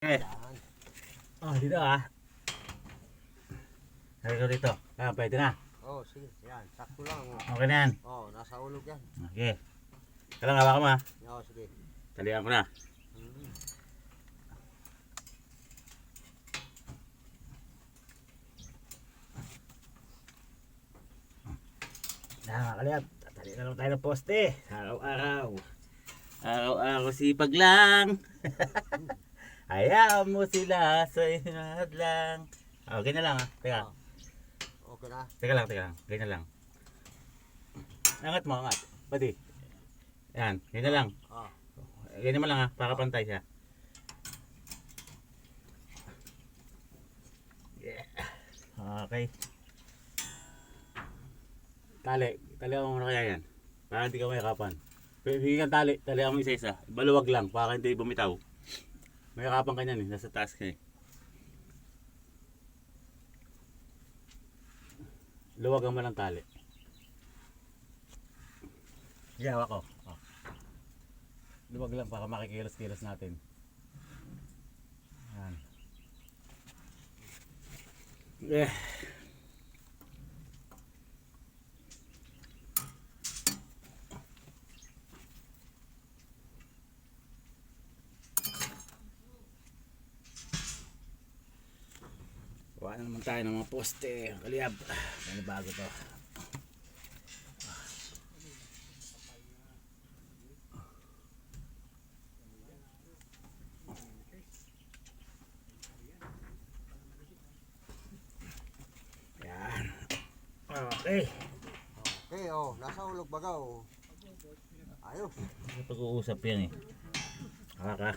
Okay. Oh, dito ah. Halika dito. Ah, pwede na. Oh, sige. Yan, sakto lang. Okay na yan. Oh, nasa ulog yan. Okay. Kailang hawakan mo ah. Oh, sige. Talihan ko na. Hmm. Kaliyap. Tatali na lang tayo ng poste. Araw-araw. Araw-araw sipag lang. Hayaan mo sila sa inad lang. Okay na lang ah. Teka. Okay na. Teka lang, teka lang. Ganyan lang. Angat mo, angat. Pati. Yan, ganyan lang. Oh. Ganyan mo lang ah, para pantay siya. Yeah. Okay. Tali mo muna kaya yan. Para hindi ka mahirapan. Bigyan kang tali mo isa-isa. Baluwag lang, para hindi bumitaw. Mahirapan ka yan eh, nasa taas ka eh. Luwagan mo lang tali. Hawak ko. Oh. Luwag lang para makikilos-kilos natin. Yan. Eh. Kuha na naman tayo ng mga poste. Kaliyab. Ano bago to? Yan. Okay. Okay, oh. Nasa ulog baga, oh. Ayos. Pag-uusap yan eh. Haka.